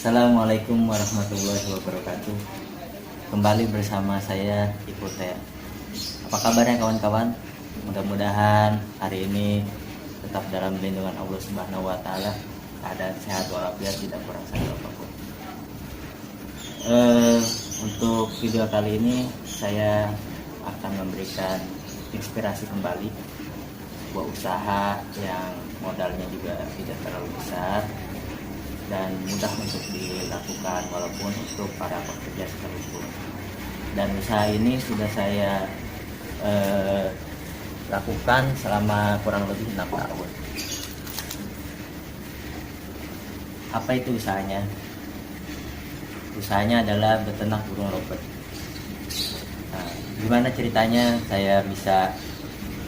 Assalamualaikum warahmatullahi wabarakatuh. Kembali bersama saya Ibu Teh. Apa kabarnya kawan-kawan? Mudah-mudahan hari ini tetap dalam lindungan Allah Subhanahu wa taala, keadaan sehat walafiat, tidak kurang satu apapun. Untuk video kali ini saya akan memberikan inspirasi kembali sebuah usaha yang modalnya juga tidak terlalu besar dan mudah untuk dilakukan walaupun untuk para pekerja sekalipun. Dan usaha ini sudah saya lakukan selama kurang lebih 6 tahun. Apa itu usahanya? Usahanya adalah beternak burung lovebird. Nah, gimana ceritanya saya bisa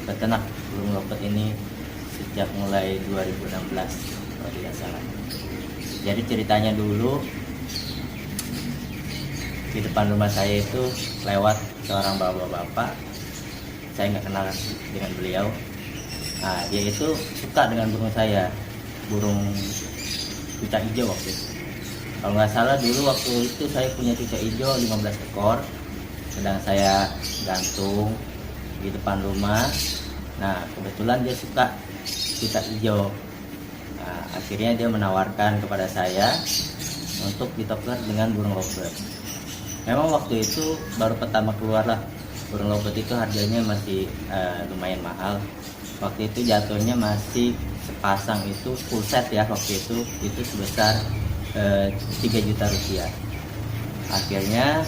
beternak burung lovebird ini sejak mulai 2016 kalau tidak salah. Jadi ceritanya dulu di depan rumah saya itu lewat seorang bapak-bapak, saya nggak kenal dengan beliau. Nah, dia itu suka dengan burung saya, burung cuca hijau waktu itu. Kalau nggak salah dulu waktu itu saya punya cuca hijau 15 ekor, sedang saya gantung di depan rumah. Nah, kebetulan dia suka cuca hijau. Nah, akhirnya dia menawarkan kepada saya untuk ditukar dengan burung lovebird. Memang waktu itu baru pertama keluar lah burung lovebird itu, harganya masih lumayan mahal. Waktu itu jatuhnya masih sepasang itu full set ya, waktu itu sebesar 3 juta rupiah. Akhirnya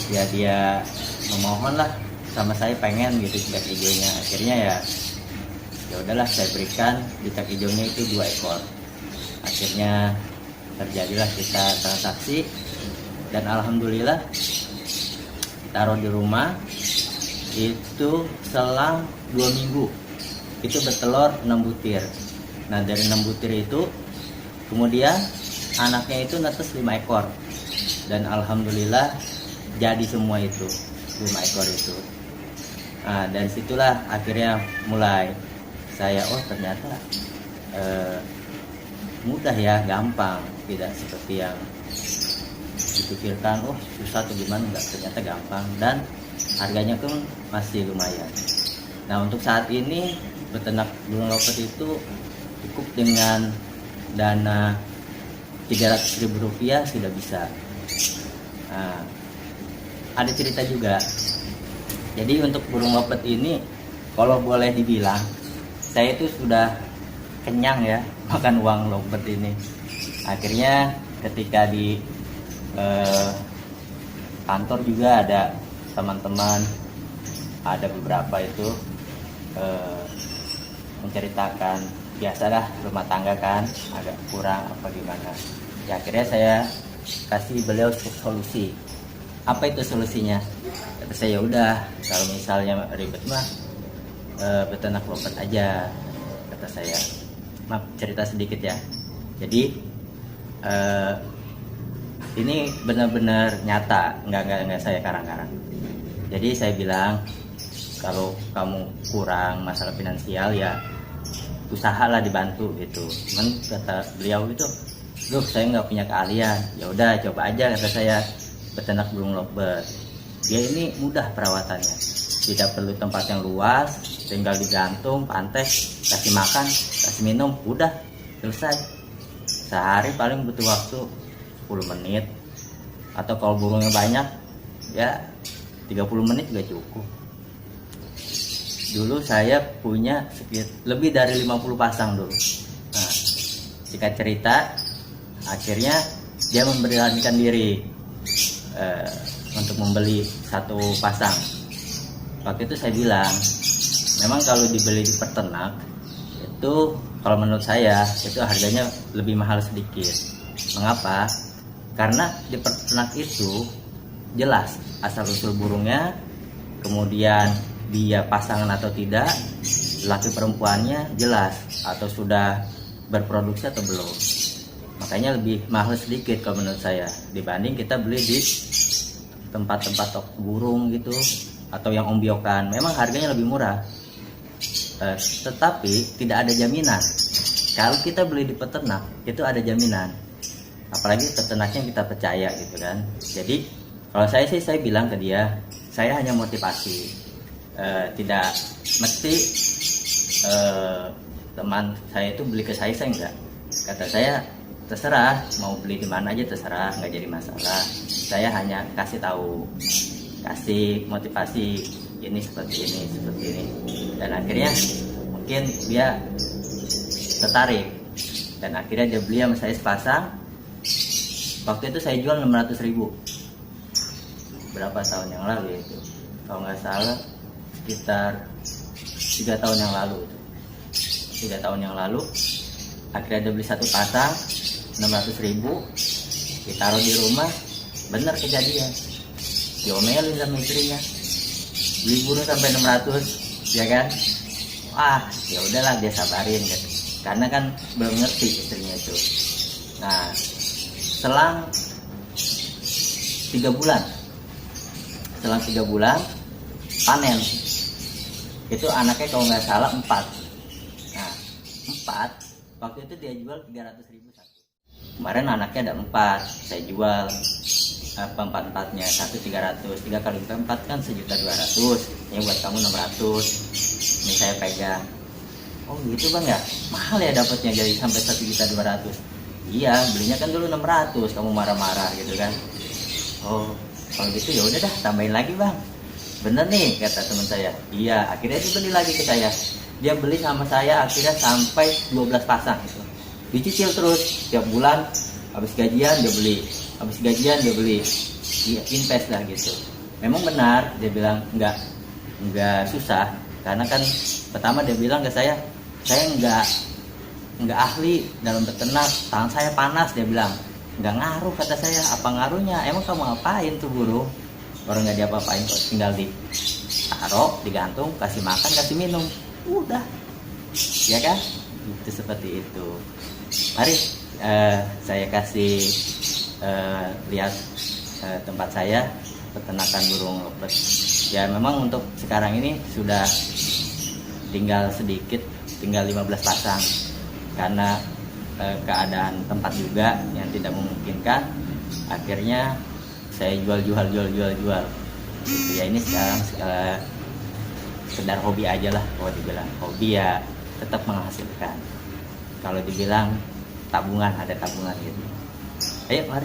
ya dia memohon lah sama saya, pengen gitu cicak hijaunya. Akhirnya ya udahlah, saya berikan cicak hijaunya itu 2 ekor. Akhirnya terjadilah kita transaksi dan alhamdulillah taruh di rumah itu selang 2 minggu itu bertelur 6 butir. Nah, dari 6 butir itu kemudian anaknya itu netes 5 ekor dan alhamdulillah jadi semua itu 5 ekor itu. Nah, dari situlah akhirnya mulai saya, ternyata mudah ya, gampang, tidak seperti yang dipikirkan susah atau gimana. Enggak, ternyata gampang dan harganya pun masih lumayan. Nah, untuk saat ini beternak burung lovebird itu cukup dengan dana 300.000 rupiah sudah bisa. Nah, ada cerita juga. Jadi untuk burung lovebird ini kalau boleh dibilang saya itu sudah kenyang ya makan uang lovebird ini. Akhirnya ketika di kantor juga ada teman-teman, ada beberapa itu menceritakan, biasalah rumah tangga kan agak kurang apa gimana. Ya, akhirnya saya kasih beliau solusi. Apa itu solusinya? Kata saya, udah kalau misalnya ribet mah beternak lovebird aja, kata saya. Maaf, cerita sedikit ya. Jadi ini benar-benar nyata, nggak saya karang-karang. Jadi saya bilang, kalau kamu kurang masalah finansial ya usahalah, dibantu gitu. Cuman kata beliau itu, saya nggak punya keahlian. Ya udah, coba aja, kata saya, beternak burung lovebird. Dia ini mudah perawatannya, tidak perlu tempat yang luas, tinggal digantung, pantes, kasih makan, kasih minum, udah selesai. Sehari paling butuh waktu 10 menit, atau kalau burungnya banyak ya 30 menit juga cukup. Dulu saya punya lebih dari 50 pasang dulu. Nah, singkat cerita, akhirnya dia memberanikan diri untuk membeli 1 pasang. Waktu itu saya bilang, memang kalau dibeli di peternak itu kalau menurut saya itu harganya lebih mahal sedikit. Mengapa? Karena di peternak itu jelas asal usul burungnya, kemudian dia pasangan atau tidak, laki perempuannya jelas, atau sudah berproduksi atau belum. Makanya lebih mahal sedikit kalau menurut saya dibanding kita beli di tempat-tempat toko burung gitu, atau yang ombyokan. Memang harganya lebih murah, tetapi tidak ada jaminan. Kalau kita beli di peternak itu ada jaminan. apalagi peternaknya kita percaya gitu kan. Jadi kalau saya bilang ke dia, saya hanya motivasi, tidak mesti teman saya itu beli ke saya enggak. Kata saya terserah, mau beli di mana aja terserah, nggak jadi masalah. Saya hanya kasih tahu, kasih motivasi, ini seperti ini, dan akhirnya mungkin dia tertarik, dan akhirnya dia beli sama saya sepasang. Waktu itu saya jual 600.000, berapa tahun yang lalu itu, kalau nggak salah sekitar 3 tahun yang lalu. 3 tahun yang lalu akhirnya dia beli satu pasang 600.000, ditaruh di rumah. Bener kejadian, diomelin sama istrinya, beli burung sampai 600, ya kan. Wah, ya udahlah, dia sabarin gitu, karena kan belum ngerti istrinya itu. Nah, selang 3 bulan panen. Itu anaknya kalau nggak salah 4. Nah, 4 waktu itu dia jual 300.000 satu. Kemarin anaknya ada 4, saya jual 4-4-nya 1.300, 3 kali 4 kan 1.200.000. Ini buat kamu 600. Ini saya pegang. Oh gitu bang ya, mahal ya dapatnya jadi sampai 1.200.000. Iya, belinya kan dulu 600, kamu marah-marah gitu kan. Oh, kalau gitu ya udah dah, tambahin lagi bang. Bener nih kata teman saya. Iya, akhirnya dia beli lagi ke saya. Dia beli sama saya akhirnya sampai 12 pasang gitu. Dicicil terus tiap bulan, habis gajian dia beli, habis gajian dia beli. Dia invest lah gitu. Memang benar, dia bilang nggak susah, karena kan pertama dia bilang ke saya nggak ahli dalam beternak, tangan saya panas, dia bilang. Nggak ngaruh, kata saya. Apa ngaruhnya? Emang kamu ngapain tuh burung? Orang nggak diapa-apain kok, tinggal ditaruh, digantung, kasih makan, kasih minum, udah, ya kan? Itu seperti itu. Mari saya kasih lihat tempat saya, peternakan burung lepet. Ya memang untuk sekarang ini sudah tinggal sedikit, tinggal 15 pasang, karena keadaan tempat juga yang tidak memungkinkan. Akhirnya saya jual gitu. Ya ini sekarang sekedar hobi aja lah. Kalau dibilang hobi ya tetap menghasilkan. Kalau dibilang tabungan, ada tabungan gitu. Ayo mari.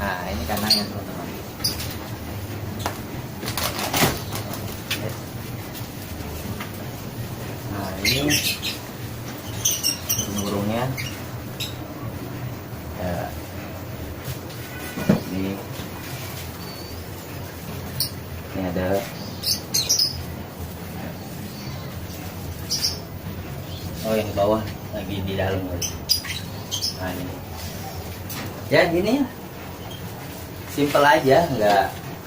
Nah ini kandangnya teman-teman. Nah ini burungnya ya, ini ada yang di bawah lagi di dalam. Nah ini ya gini ya, simple aja,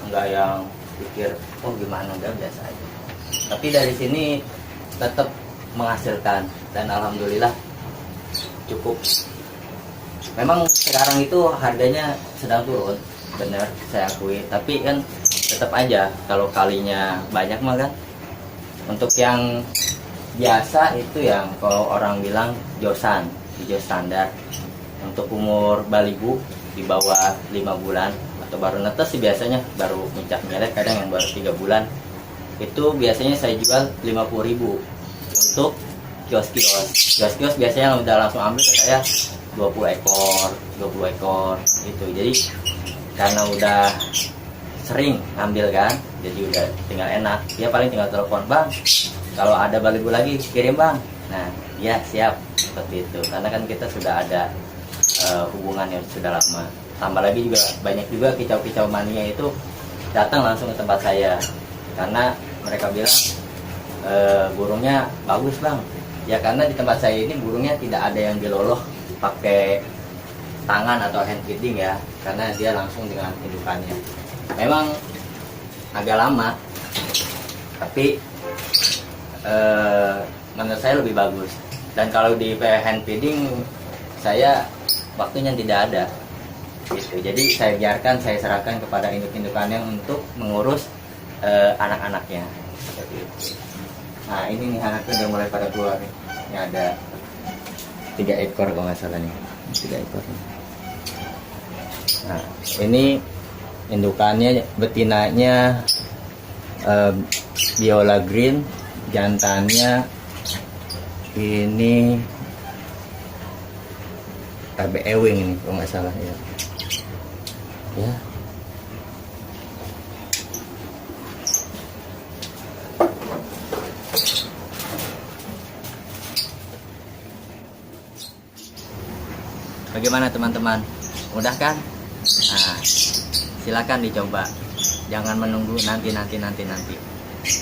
nggak yang pikir oh gimana, enggak, biasa aja. Tapi dari sini tetap menghasilkan dan alhamdulillah cukup. Memang sekarang itu harganya sedang turun, benar saya akui, tapi kan tetap aja kalau kalinya banyak mah kan. Untuk yang biasa itu yang kalau orang bilang josan, hijau standar. Untuk umur balibu di bawah 5 bulan atau baru netes sih biasanya, baru muncak melet, kadang yang baru 3 bulan itu biasanya saya jual 50.000. Untuk kios-kios biasanya udah langsung ambil ke saya 20 ekor gitu. Jadi karena udah sering ngambil kan, jadi udah tinggal enak, dia paling tinggal telepon, bang kalau ada balibu lagi kirim bang. Nah ya siap, seperti itu, karena kan kita sudah ada hubungan yang sudah lama. Tambah lagi juga banyak juga kicau-kicau mania itu datang langsung ke tempat saya, karena mereka bilang burungnya bagus bang. Ya karena di tempat saya ini burungnya tidak ada yang diloloh pakai tangan atau hand feeding ya, karena dia langsung dengan indukannya. Memang agak lama, tapi menurut saya lebih bagus. Dan kalau di hand feeding saya waktunya tidak ada gitu. Jadi saya biarkan, saya serahkan kepada induk-indukannya untuk mengurus anak-anaknya seperti itu. Nah ini nih anaknya udah mulai pada keluar nih. Ini ada 3 ekor kalau nggak salah nih, 3 ekor. Nah ini indukannya, betinanya Biola Green, jantannya ini KB Ewing ini kalau nggak salah ya. Ya. Bagaimana teman-teman? Mudah kan? Nah, silakan dicoba. Jangan menunggu nanti.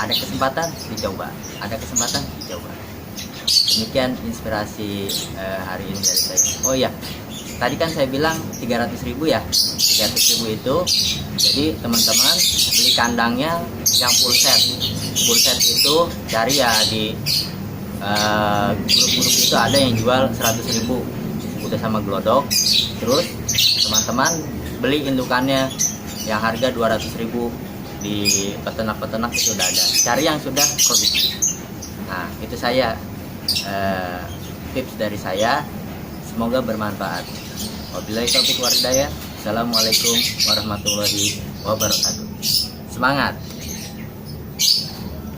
Ada kesempatan dicoba. Ada kesempatan dicoba. Demikian inspirasi hari ini dari saya. Oh ya, tadi kan saya bilang 300.000 ya. 300.000 itu, jadi teman-teman beli kandangnya yang full set. Full set itu cari ya di grup-grup itu ada yang jual 100.000 udah sama glodok. Terus teman-teman beli indukannya yang harga 200.000 di peternak-peternak itu udah ada. Cari yang sudah produktif. Nah itu saya tips dari saya, semoga bermanfaat. Wabillahi taufiq wal hidayah. Assalamualaikum warahmatullahi wabarakatuh. Semangat.